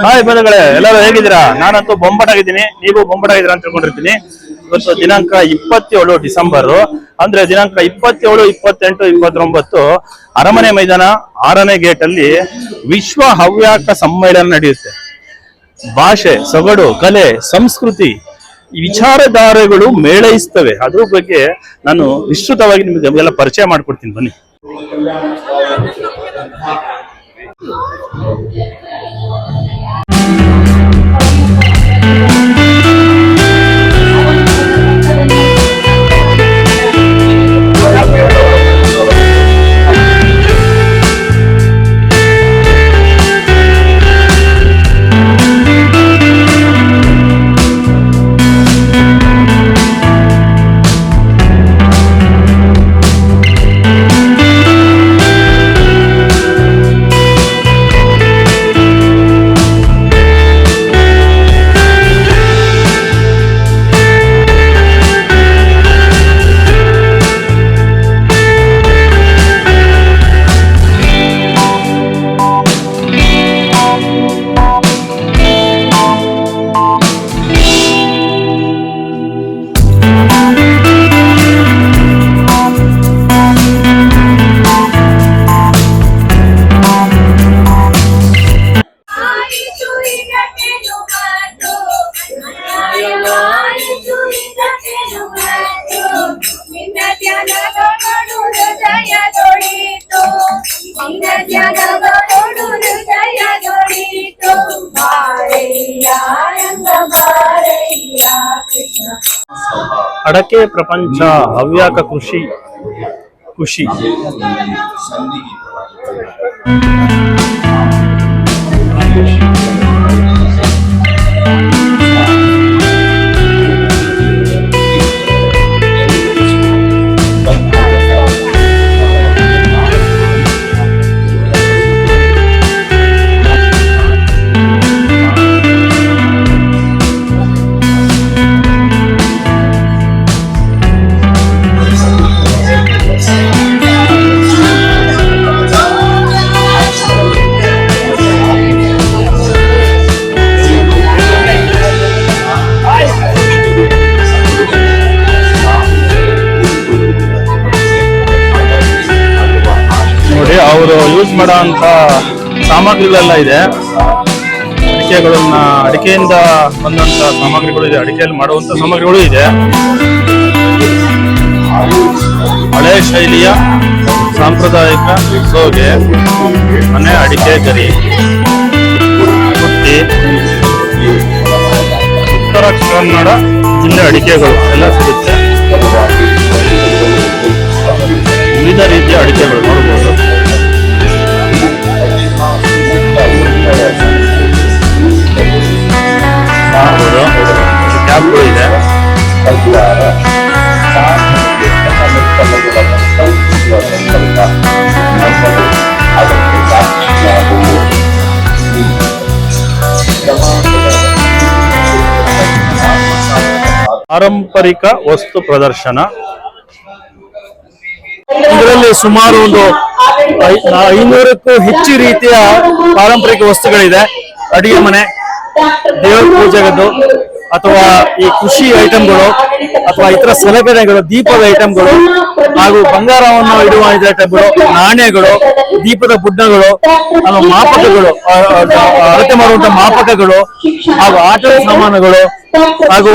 Hi ಬಂಧುಗಳೇ, ಎಲ್ಲರೂ ಹೇಗಿದ್ದೀರಾ? ನಾನಂತೂ ಬೊಂಬಾಟಾಗಿದ್ದೀನಿ, ನೀವು ಬೊಂಬಾಟಾಗಿದ್ದೀರಾ ಅಂತ ತಿಳ್ಕೊಂಡಿರ್ತೀನಿ. ಇವತ್ತು ದಿನಾಂಕ 27 ಡಿಸೆಂಬರ್, ಅಂದ್ರೆ ದಿನಾಂಕ 27, 28, 29 ಅರಮನೆ ಮೈದಾನ 6ನೇ ಗೇಟ್ ಅಲ್ಲಿ ವಿಶ್ವ ಹವ್ಯಕ ಸಮ್ಮೇಳನ ನಡೆಯುತ್ತೆ. ಭಾಷೆ, ಸೊಗಡು, ಕಲೆ, ಸಂಸ್ಕೃತಿ, ವಿಚಾರಧಾರೆಗಳು ಮೇಳೈಸ್ತವೆ. ಅದ್ರ ಬಗ್ಗೆ ನಾನು ವಿಸ್ತೃತವಾಗಿ ನಿಮಗೆಲ್ಲ ಪರಿಚಯ ಮಾಡ್ಕೊಡ್ತೀನಿ, ಬನ್ನಿ. ಅಡಕೆ ಪ್ರಪಂಚ ಹವ್ಯಕ ಖುಷಿ. ಅವರು ಯೂಸ್ ಮಾಡುವಂತ ಸಾಮಗ್ರಿಗಳೆಲ್ಲ ಇದೆ. ಅಡಿಕೆಯಿಂದ ಬಂದಂತ ಸಾಮಗ್ರಿಗಳು ಇದೆ, ಅಡಿಕೆಯಲ್ಲಿ ಮಾಡುವಂತ ಸಾಮಗ್ರಿಗಳು ಇದೆ. ಹಳೆ ಶೈಲಿಯ ಸಾಂಪ್ರದಾಯಿಕ ಸೋಗೆ, ಮನೆ ಅಡಿಕೆ ಗರಿ, ಬುಟ್ಟಿ, ಉತ್ತರ ಕನ್ನಡ ಜಿಲ್ಲೆ ಅಡಿಕೆಗಳು ಎಲ್ಲ ಸಿಗುತ್ತೆ. ವಿವಿಧ ರೀತಿಯ ಅಡಿಕೆಗಳು ನೋಡಬಹುದು. ಕ್ಯಾಪ್ಗಳು ಇದೆ. ಪಾರಂಪರಿಕ ವಸ್ತು ಪ್ರದರ್ಶನ. ಇದರಲ್ಲಿ ಸುಮಾರು ಒಂದು 500ಕ್ಕೂ ಹೆಚ್ಚು ರೀತಿಯ ಪಾರಂಪರಿಕ ವಸ್ತುಗಳಿದೆ. ಅಡಿಗೆ ಮನೆ, ದೇವರ ಪೂಜೆಗದ್ದು, ಅಥವಾ ಈ ಕೃಷಿ ಐಟಮ್ಗಳು, ಅಥವಾ ಇತರ ಸಲಕರಣೆಗಳು, ದೀಪದ ಐಟಮ್ಗಳು, ಹಾಗೂ ಬಂಗಾರವನ್ನು ಇಡುವ ಐಟಮ್ಗಳು, ನಾಣ್ಯಗಳು, ದೀಪದ ಬುಡ್ಡಗಳು, ಮಾಪಕಗಳು, ಅಳತೆ ಮಾಡುವಂತಹ ಮಾಪಕಗಳು, ಹಾಗೂ ಆಟದ ಸಾಮಾನುಗಳು, ಹಾಗೂ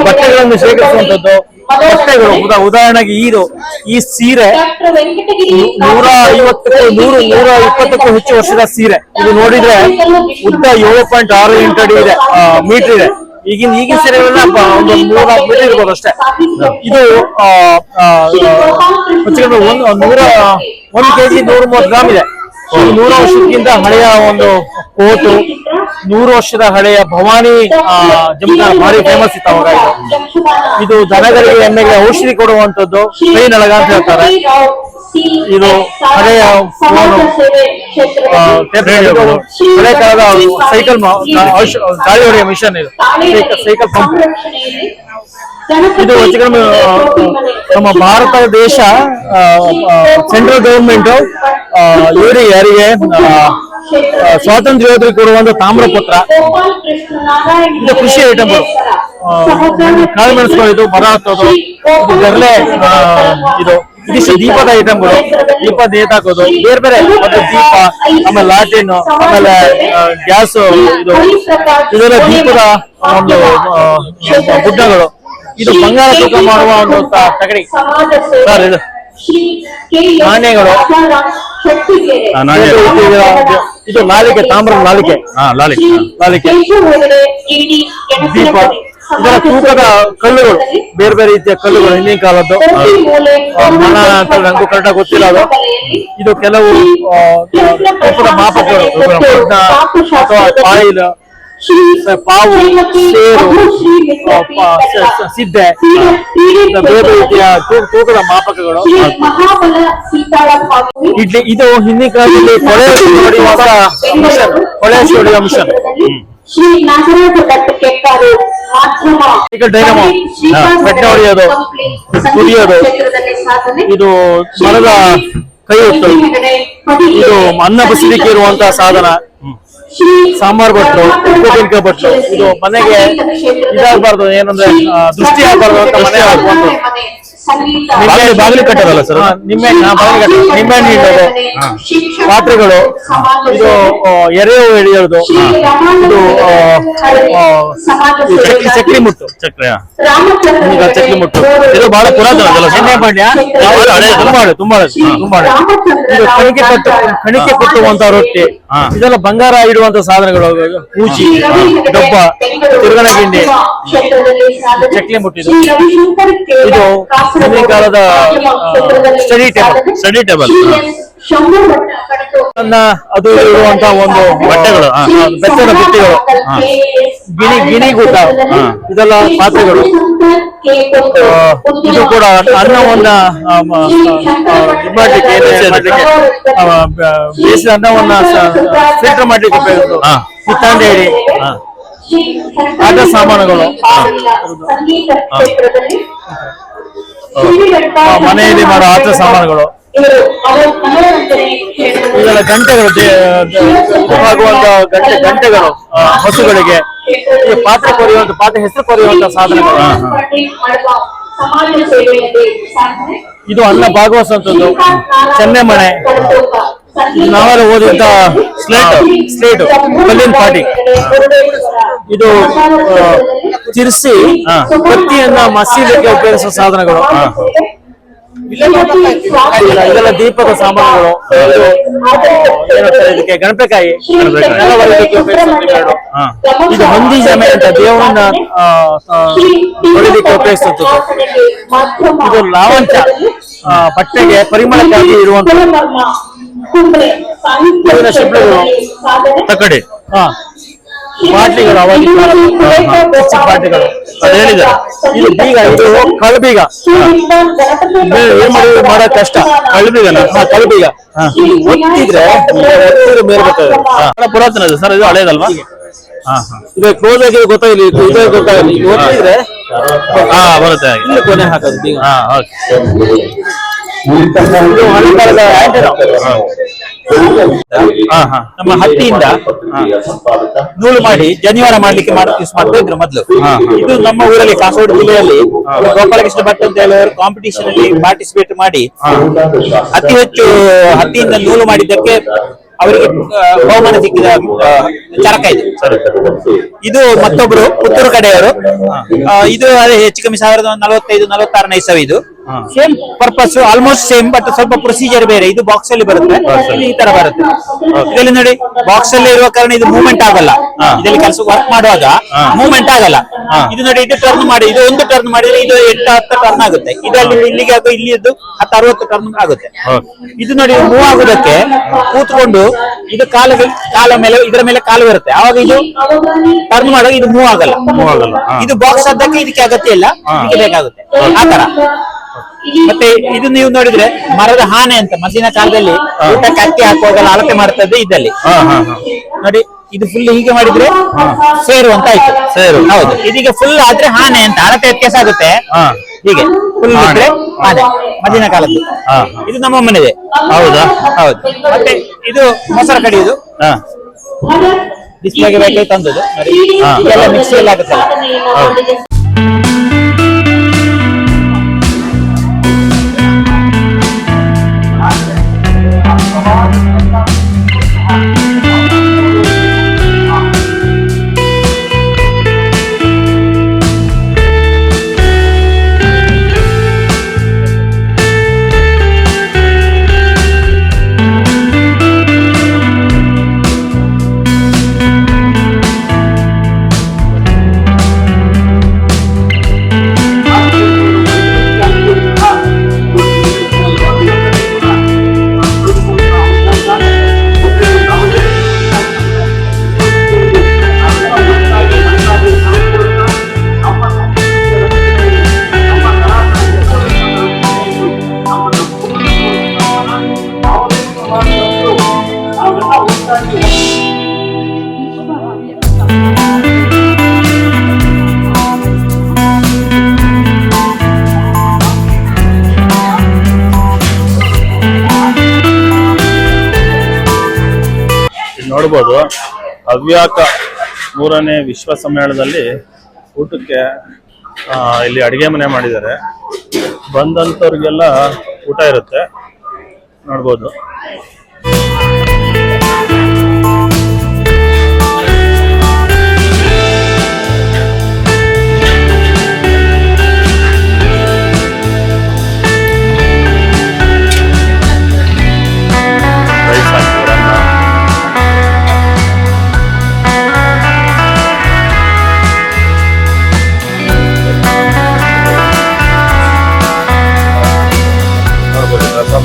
ಬಟ್ಟೆಗಳನ್ನು ಶೇಖರಿಸುವಂತದ್ದು, ಬಟ್ಟೆಗಳು. ಉದಾಹರಣೆಗೆ ಈ ಸೀರೆ 120ಕ್ಕೂ ಹೆಚ್ಚು ವರ್ಷದ ಸೀರೆ. ಇದು ನೋಡಿದ್ರೆ ಉದ್ದ 7.68 ಅಡಿ ಇದೆ, ಮೀಟರ್ ಇದೆ. ಈಗಿನ ಸೀರೆಗಳನ್ನ ಒಂದು 3-4 ಮೀಟರ್ ಇರ್ಬೋದು ಅಷ್ಟೇ. ಇದು 1 kg 130 ಗ್ರಾಮ್ ಇದೆ. 100 ವರ್ಷಕ್ಕಿಂತ ಹಳೆಯ ಒಂದು ಕೋಟು, 100 ವರ್ಷದ ಹಳೆಯ ಭವಾನಿ ಜಮೀದಾರ ಭಾರಿ ಫೇಮಸ್ ಇತ್ತು ಅವಾಗ. ಇದು ದನಗಳಿಗೆ, ಎಮ್ಮೆಗೆ ಔಷಧಿ ಕೊಡುವಂತದ್ದು, ಕೈ ನಳಗ ಅಂತ ಹೇಳ್ತಾರೆ. ಇದು ಹಳೆಯ ಫೋನು, ಹಳೆ ಕಾಲದ ಸೈಕಲ್, ಗಾಳಿ ಹೊಡೆಯ ಮಿಷನ್, ಇದು ಸೈಕಲ್ ಪಂಪ್. ಇದು ನಮ್ಮ ಭಾರತ ದೇಶ ಸೆಂಟ್ರಲ್ ಗವರ್ಮೆಂಟ್ ಯಾರಿಗೆ ಸ್ವಾತಂತ್ರ್ಯ ಯೋಧರಿಗೆ ಕೊಡುವಂತ ತಾಮ್ರಪತ್ರ. ಇದು ಕೃಷಿ ಐಟಮ್ಗಳು, ಕಾಳು ಮೆಣಸುಗಳು, ಇದು ಮರ ಹತ್ತೋದು, ಇದರಲ್ಲೇ ಇದು ಇದಿಷ್ಟು ದೀಪದ ಐಟಮ್ಗಳು, ದೀಪ ನೇತಾಕೋದು, ಬೇರೆ ಬೇರೆ ಒಂದು ದೀಪ, ಆಮೇಲೆ ಲಾಟಿನ್, ಆಮೇಲೆ ಗ್ಯಾಸ್, ಇದು ಇದೆಲ್ಲ ದೀಪದ ಒಂದು ಗುಡ್ಡಗಳು. ಇದು ಬಂಗಾರ ತೂಕ ಮಾಡುವ ಒಂದು ತಗಡಿ ಸರ್. ಇದು ನಾಣ್ಯಗಳು, ಇದು ನಾಲಿಕೆ, ತಾಮ್ರದ ನಾಲಿಕೆ, ನಾಲಿಕೆ, ದೀಪ, ಇದರ ತೂಕದ ಕಲ್ಲುಗಳು, ಬೇರೆ ಬೇರೆ ರೀತಿಯ ಕಲ್ಲುಗಳು, ಹಿಂದಿನ ಕಾಲದ್ದು ಮನ ಅಂತ ನಂಗೂ ಕರೆಕ್ಟಾಗಿ ಗೊತ್ತಿಲ್ಲ ಅದು. ಇದು ಕೆಲವು ತೂಕದ ಮಾಪಕಗಳು, ಅಥವಾ ಆಯಿಲ್, ಪಾವು, ಸೇರು, ಸಿದ್ದೆ, ಬೇರೆ ರೀತಿಯ ತೂಕದ ಮಾಪಕಗಳು. ಇಡ್ಲಿ, ಇದು ಹಿಂದಿನ ಕಾಲದಲ್ಲಿ ಕೊಳೆ ಹೊಡೆಯುವ ಮಿಷನ್. ಡೈನಮೋ, ಬೆಟ್ಟ ಹೊಡೆಯೋದು, ಕುಡಿಯೋದು, ಇದು ಮರದ ಕೈ ಹೊತ್ತು, ಇದು ಅನ್ನ ಬಸಿಲಿಕ್ಕೆ ಇರುವಂತಹ ಸಾಧನ. ಸಾಂಬಾರ್ ಭಟ್ರು, ಉಪ್ಪಿನಕಾಯಿ ಭಟ್ರು, ಇದು ಮನೆಗೆ ಇದಾಗಬಾರ್ದು, ಏನಂದ್ರೆ ದೃಷ್ಟಿ ಆಗಬಾರ್ದು ಅಂತ ಮನೆ ಹಾಕೊಂಡು ಬಾಗಿಲು ಕಟ್ಟೋದಲ್ಲ ಸರ್, ನಿಂಬೆಹಣ್ಣು ಇಡೋದು, ಪಾತ್ರೆಗಳು, ಇದು ಎರೆಯು ಎಳೆಯೋದು, ಇದು ಚಕ್ಲಿ ಮುಟ್ಟು, ಚಕ್ಲಿ ಮುಟ್ಟು, ಇದು ಬಹಳ ಪುರಾತನ ತುಂಬಾ ಇದು ಕಣಿಕೆ ಕಟ್ಟುವಂತ ರೊಟ್ಟಿ, ಇದೆಲ್ಲ ಬಂಗಾರ ಇಡುವಂತ ಸಾಧನಗಳು. ಕೂಚಿ, ಡಬ್ಬ, ತಿರುಗಣ ಗಿಂಡಿ, ಚಕ್ಲಿ ಮುಟ್ಟಿದ್ದು, ಇದು ಕಾಲದ ಸ್ಟಡಿ ಟೇಬಲ್, ಅದು ಇರುವಂತ ಒಂದು ಬಟ್ಟೆಗಳು, ಬೆತ್ತದ ಬುಟ್ಟಿಗಳು, ಗಿಣಿಗೂಟ, ಇದೆಲ್ಲ ಪಾತ್ರೆಗಳು. ಇದು ಕೂಡ ಅನ್ನವನ್ನ ಮಾಡ್ಲಿಕ್ಕೆ, ಬೇಯಿಸಿದ ಅನ್ನವನ್ನ ಫಿಲ್ಟರ್ ಮಾಡ್ಲಿಕ್ಕೆ ಉಪಯೋಗಿಸೋದು. ಕಿತ್ತಂಡೇರಿ, ಆಟ ಸಾಮಾನುಗಳು, ಮನೆಯಲ್ಲಿ ಮಾಡೋ ಆಟ ಸಾಮಾನುಗಳು, ಇದೆಲ್ಲ ಗಂಟೆಗಳು, ಆಗುವಂತ ಗಂಟೆಗಳು, ಹಸುಗಳಿಗೆ ಪಾತ್ರೆ ಕೊರೆಯುವಂತ, ಪಾತ್ರೆ ಹೆಸರು ಕೊರೆಯುವಂತ ಸಾಧನಗಳು. ಇದು ಅನ್ನ ಭಾಗವಹಿಸುವಂಥದ್ದು. ಚೆನ್ನೆಮಣೆ, ನಾವೆಲ್ಲ ಓದಿದ್ದ ಸ್ಲೇಟು, ಕಲ್ಲಿನ ಪಾಟಿ. ಇದು ತಿರ್ಸಿ ಕತ್ತಿಯನ್ನ ಮಸೀಲಿಕ್ಕೆ ಉಪಯೋಗಿಸುವ ಸಾಧನಗಳು. ಇದೆಲ್ಲ ದೀಪದ ಸಾಮಾನುಗಳು. ಇದಕ್ಕೆ ಗಣಪೆಕಾಯಿ, ಇದು ಹಂದಿ ಜಮೆ ಅಂತ ದೇವರನ್ನ ತೊಳಿಲಿಕ್ಕೆ ಉಪಯೋಗಿಸುತ್ತದೆ. ಇದು ಲಾವಂಚ, ಬಟ್ಟೆಗೆ ಪರಿಮಳಕ್ಕಾಗಿ ಇರುವಂತ ಶಬ್ದಗಳು. ತಕಡಿ, ಬಾಟ್ಲಿಗಳು, ಬಾಟ್ಲಿಗಳು, ಅದು ಹೇಳಿದ್ದಾರೆ. ಇದು ಬೀಗ, ಇದು ಕಳ್ಬೀಗ, ಏನ್ ಮಾಡೋ ಕಷ್ಟ. ಕಳ್ಬೀಗನ, ಕಳ್ಬೀಗ ಒತ್ತಿದ್ರೆ ಮೇಲೆ ಬರ್ತದೆ. ಪುರಾತನ ಸರ್, ಇದು ಹಳೇದಲ್ವಾ? ಇದು ಕ್ಲೋಸ್ ಆಗಿ ಗೊತ್ತಾಗಿಲ್ಲ, ಇದೇ ಗೊತ್ತಾಗಲಿ. ಒತ್ತಿದ್ರೆ ಬರುತ್ತೆ, ಕೊನೆ ಹಾಕೋದು ಬೀಗ. ನಮ್ಮ ಹತ್ತಿಯಿಂದ ನೂಲು ಮಾಡಿ ಜನಿವಾರ ಮಾಡ್ಲಿಕ್ಕೆ ಯೂಸ್ ಮಾಡ್ತಾ ಇದ್ರು ಮೊದಲು. ಇದು ನಮ್ಮ ಊರಲ್ಲಿ ಕಾಸರಗೋಡು ಜಿಲ್ಲೆಯಲ್ಲಿ ಗೋಪಾಲಕೃಷ್ಣ ಭಟ್ ಅಂತ ಹೇಳುವವರು ಕಾಂಪಿಟಿಷನ್ ಅಲ್ಲಿ ಪಾರ್ಟಿಸಿಪೇಟ್ ಮಾಡಿ ಅತಿ ಹೆಚ್ಚು ಹತ್ತಿಯಿಂದ ನೂಲು ಮಾಡಿದ್ದಕ್ಕೆ ಅವರಿಗೆ ಬಹುಮಾನ ಸಿಕ್ಕಿದ ಚರಕ ಇದು. ಇದು ಮತ್ತೊಬ್ರು ಪುತ್ತೂರು ಕಡೆಯವರು. ಇದು ಅದೇ ಹೆಚ್ಚು ಕಮ್ಮಿ 1945-46 ಇಸವಿ. ಇದು same purpose, almost same, but ಸ್ವಲ್ಪ ಪ್ರೊಸೀಜರ್ ಬೇರೆ. ಇದು ಬಾಕ್ಸ್ ಅಲ್ಲಿ ಬರುತ್ತೆ, ಈ ತರ ಬರುತ್ತೆ. ಇದರಲ್ಲಿ ನೋಡಿ, ಬಾಕ್ಸ್ ಅಲ್ಲಿ ಇರುವ ಕಾರಣ ಇದು ಮೂವ್ಮೆಂಟ್ ಆಗಲ್ಲ. ಇದರಲ್ಲಿ ಕೆಲಸ ವರ್ಕ್ ಮಾಡುವಾಗ ಮೂವ್ಮೆಂಟ್ ಆಗಲ್ಲ. ಇದು ನೋಡಿ, ಇದು ಟರ್ನ್ ಮಾಡಿ, ಇದು ಒಂದು ಟರ್ನ್ ಮಾಡಿದ್ರೆ ಇದು 8-10 ಟರ್ನ್ ಆಗುತ್ತೆ. ಇದರಲ್ಲಿ ಇಲ್ಲಿಗೆ ಆಗೋ, ಇಲ್ಲಿದ್ದು 10-60 ಟರ್ನ್ ಆಗುತ್ತೆ. ಇದು ನೋಡಿ, ಮೂವ್ ಆಗೋದಕ್ಕೆ ಕೂತ್ಕೊಂಡು ಇದು ಕಾಲ ಮೇಲೆ, ಇದರ ಮೇಲೆ ಕಾಲು ಬರುತ್ತೆ, ಆವಾಗ ಇದು ಟರ್ನ್ ಮಾಡುವಾಗ ಇದು ಮೂವ್ ಆಗಲ್ಲ. ಇದು ಬಾಕ್ಸ್ ಅದಕ್ಕೆ ಇದಕ್ಕೆ ಅಗತ್ಯ ಇಲ್ಲ, ಇದಕ್ಕೆ ಬೇಕಾಗುತ್ತೆ ಆತರ. ಮತ್ತೆ ಇದು ನೀವು ನೋಡಿದ್ರೆ ಮರದ ಹಾನೆ ಅಂತ ಮೊದಲಿನ ಕಾಲದಲ್ಲಿ ಊಟಕ್ಕೆ ಅಕ್ಕಿ ಹಾಕುವಾಗೆಲ್ಲ ಅಳತೆ ಮಾಡ್ತದ್ದು ಇದ್ದಲ್ಲಿ ನೋಡಿ. ಇದು ಫುಲ್ ಹೀಗೆ ಮಾಡಿದ್ರೆ ಸೇರು ಅಂತ ಆಯ್ತು. ಸೇರು, ಹೌದು. ಇದೀಗ ಫುಲ್ ಆದ್ರೆ ಹಾನೆ ಅಂತ ಅಳತೆ ವ್ಯತ್ಯಾಸ ಆಗುತ್ತೆ. ಹೀಗೆ ಫುಲ್ ಇದ್ರೆ ಆನೆ ಮೊದಲಿನ ಕಾಲದ್ದು. ಹಾ. ಇದು ನಮ್ಮ ಮನೆದೆ. ಹೌದಾ? ಹೌದು. ಮತ್ತೆ ಇದು ಮೊಸರು ಕಡಿಯುದು ಹಾ. ಡಿಸ್ಪ್ಲೇಗೆ ಬೇಕಾಗಿ ತಂದದ್ದು ನೋಡಿ. ಹಾ. ಇದೆಲ್ಲ ಮಿಕ್ಸಿಯಲ್ಲಿ ಆಗುತ್ತಲ್ಲ. ಹೌದು. ನೋಡ್ಬೋದು ಹವ್ಯಾಕ 3ನೇ ವಿಶ್ವ ಸಮ್ಮೇಳನದಲ್ಲಿ ಊಟಕ್ಕೆ ಇಲ್ಲಿ ಅಡಿಗೆ ಮನೆ ಮಾಡಿದ್ದಾರೆ. ಬಂದಂಥವ್ರಿಗೆಲ್ಲ ಊಟ ಇರುತ್ತೆ ನೋಡ್ಬೋದು.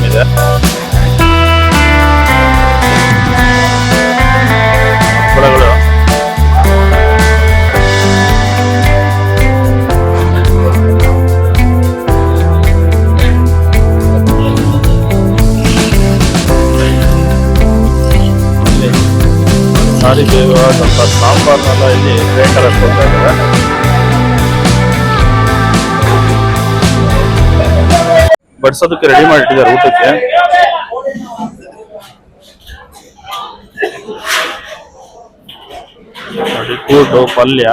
ಇದೆ ಹಪ್ಪಳಗಳು. ಸಾರಿಗೆ ಸ್ವಲ್ಪ ಸಾಂಬಾರ್ನೆಲ್ಲ ಇಲ್ಲಿ ಗ್ರೈಂಡರ್ ಹಾಕೊಳ್ತಾ ಇದ್ದಾರೆ. ಬಡಿಸೋದಕ್ಕೆ ರೆಡಿ ಮಾಡಿಟ್ಟಿದ್ದಾರೆ ಊಟಕ್ಕೆ. ನೋಡಿ ಕೂಟು ಪಲ್ಯ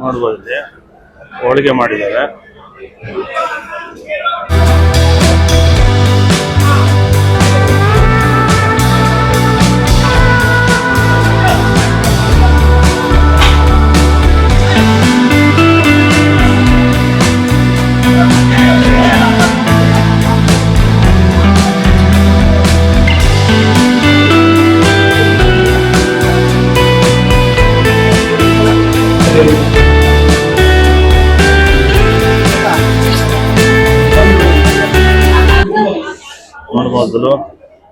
ನೋಡ್ಬೋದು. ಇಲ್ಲಿ ಹೋಳಿಗೆ ಮಾಡಿದ್ದಾರೆ. ನೋಡ್ಬೋದು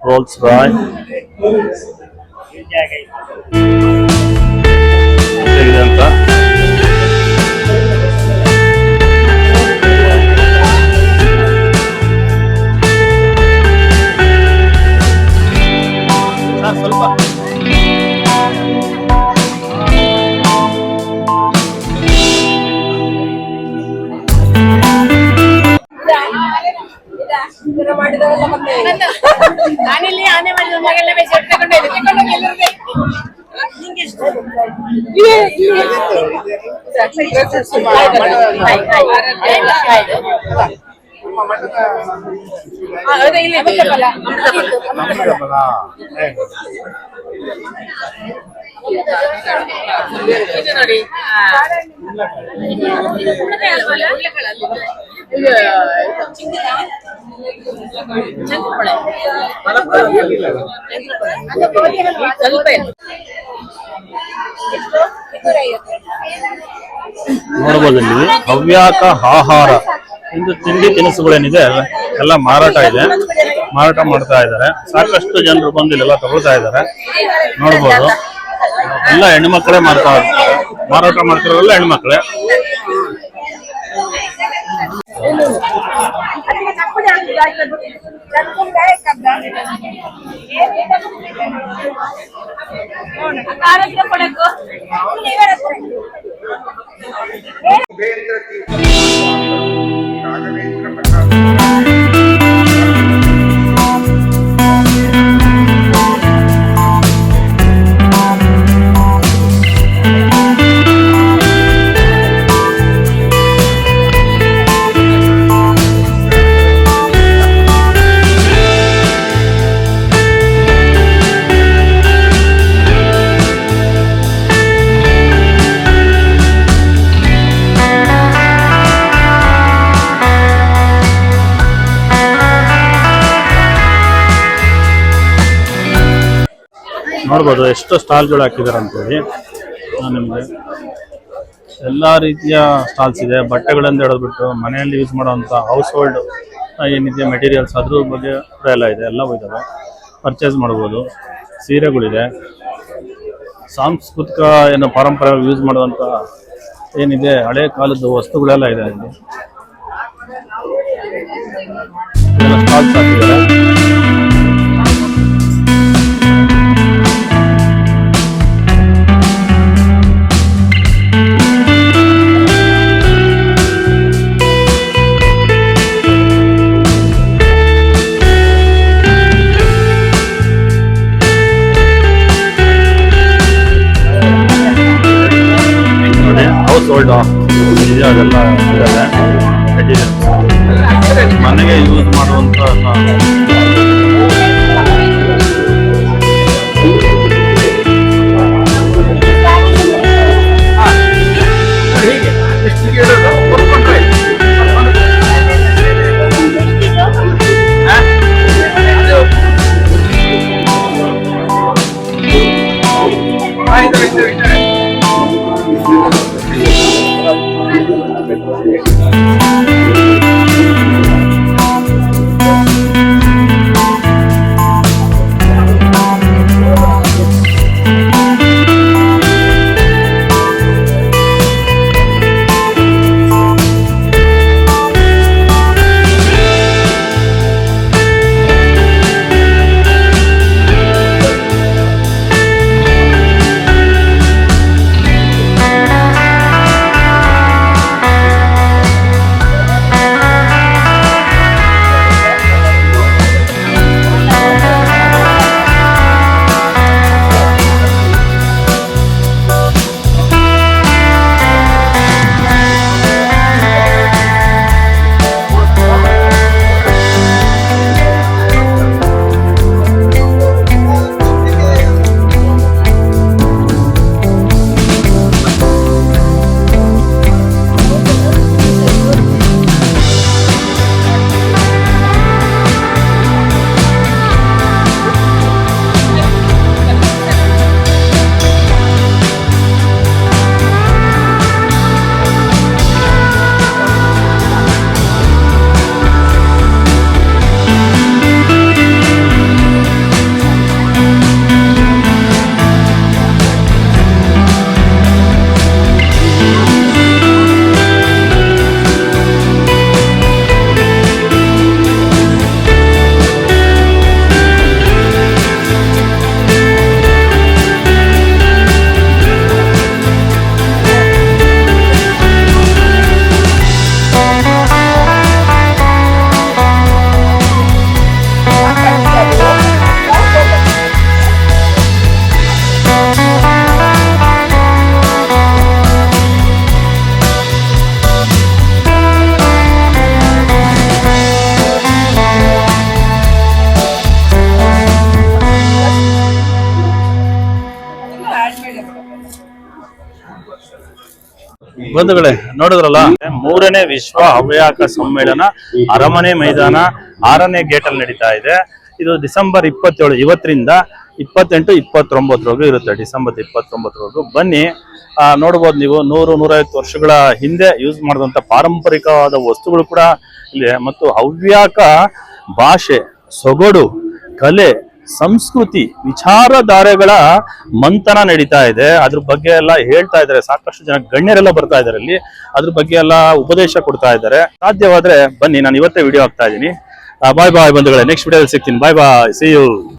ರೋಲ್ಸ್ ರಾಯ್ ಹೇಗಿದೆ ಅಂತ. ಸ್ವಲ್ಪ ನಾನಿಲ್ಲಿ ಆನೆ ಮಾಡಿದ ಮಗನ ಬೇಸರ ತಗೊಂಡಿದ್ದೆ ನೋಡಿ ನೋಡಬಹುದು ಇಲ್ಲಿ ಹವ್ಯಾಕ ಆಹಾರ ಇಂದು ತಿಂಡಿ ತಿನಿಸುಗಳೇನಿದೆ ಎಲ್ಲ ಮಾರಾಟ ಇದೆ, ಮಾರಾಟ ಮಾಡ್ತಾ ಇದ್ದಾರೆ. ಸಾಕಷ್ಟು ಜನರು ಬಂದು ಇಲ್ಲೆಲ್ಲ ತಗೊಳ್ತಾ ಇದ್ದಾರೆ. ನೋಡ್ಬೋದು ಎಲ್ಲ ಹೆಣ್ಮಕ್ಳೇ ಮಾರಾಟ ಮಾಡ್ತಿರೋರೆಲ್ಲ ಹೆಣ್ಮಕ್ಳೇ. ಆರೋಗ್ಯ ಕೊಡಕ್ಕೂ ಉಪೇಂದ್ರ ರಾಘವೇಂದ್ರ ಪ್ರಸಾದ್ ನೋಡ್ಬೋದು ಎಷ್ಟು ಸ್ಟಾಲ್ಗಳು ಹಾಕಿದ್ದಾರೆ ಅಂತೇಳಿ. ನಿಮಗೆ ಎಲ್ಲ ರೀತಿಯ ಸ್ಟಾಲ್ಸ್ ಇದೆ. ಬಟ್ಟೆಗಳಿಂದ ಹಿಡಿದ್ಬಿಟ್ಟು ಮನೆಯಲ್ಲಿ ಯೂಸ್ ಮಾಡೋವಂಥ ಹೌಸ್ ಹೋಲ್ಡ್ ಏನಿದೆ ಮೆಟೀರಿಯಲ್ಸ್ ಅದ್ರ ಬಗ್ಗೆ ಕೂಡ ಎಲ್ಲ ಇದೆ, ಎಲ್ಲವೂ ಇದ್ದಾವೆ, ಪರ್ಚೇಸ್ ಮಾಡ್ಬೋದು. ಸೀರೆಗಳಿದೆ, ಸಾಂಸ್ಕೃತಿಕ ಏನು ಪಾರಂಪರ್ಯ ಯೂಸ್ ಮಾಡುವಂಥ ಏನಿದೆ ಹಳೆ ಕಾಲದ ವಸ್ತುಗಳೆಲ್ಲ ಇದೆ ಇಲ್ಲಿ. ಸ್ಟಾಲ್ಸ್ ಹಾಕಿದ್ದಾರೆ. ಹೌಸ್ ಹೋಲ್ಡ್ ಇದೆ ಅದೆಲ್ಲ ಇದ್ದಾವೆ ಮೆಟೀರಿಯಲ್ಸ್, ಮನೆಗೆ ಯೂಸ್ ಮಾಡುವಂಥ ಬಂಧುಗಳೇ ನೋಡಿದ್ರಲ್ಲ, 3ನೇ ವಿಶ್ವ ಹವ್ಯಕ ಸಮ್ಮೇಳನ ಅರಮನೆ ಮೈದಾನ 6ನೇ ಗೇಟ್ ಅಲ್ಲಿ ನಡೀತಾ ಇದೆ. ಇದು ಡಿಸೆಂಬರ್ 27 ಇವತ್ತರಿಂದ 28, 29 ಇರುತ್ತೆ. ಡಿಸೆಂಬರ್ 29 ಬನ್ನಿ. ನೋಡ್ಬೋದು ನೀವು 100-150 ವರ್ಷಗಳ ಹಿಂದೆ ಯೂಸ್ ಮಾಡಿದಂತ ಪಾರಂಪರಿಕವಾದ ವಸ್ತುಗಳು ಕೂಡ ಇದೆ. ಮತ್ತು ಹವ್ಯಕ ಭಾಷೆ, ಸೊಗಡು, ಕಲೆ, ಸಂಸ್ಕೃತಿ, ವಿಚಾರಧಾರೆಗಳ ಮಂಥನ ನಡೀತಾ ಇದೆ. ಅದ್ರ ಬಗ್ಗೆ ಎಲ್ಲ ಹೇಳ್ತಾ ಇದ್ದಾರೆ. ಸಾಕಷ್ಟು ಜನ ಗಣ್ಯರೆಲ್ಲ ಬರ್ತಾ ಇದ್ದಾರೆ ಇಲ್ಲಿ. ಅದ್ರ ಬಗ್ಗೆ ಎಲ್ಲ ಉಪದೇಶ ಕೊಡ್ತಾ ಇದ್ದಾರೆ. ಸಾಧ್ಯವಾದ್ರೆ ಬನ್ನಿ, ನಾನು ಇವತ್ತೇ ವಿಡಿಯೋ ಹಾಕ್ತಾ ಇದ್ದೀನಿ. ಬಾಯ್ ಬಾಯ್ ಬಂಧುಗಳೇ, ನೆಕ್ಸ್ಟ್ ವಿಡಿಯೋದಲ್ಲಿ ಸಿಗ್ತೀನಿ. ಬಾಯ್ ಬಾಯ್, ಸಿ ಯು.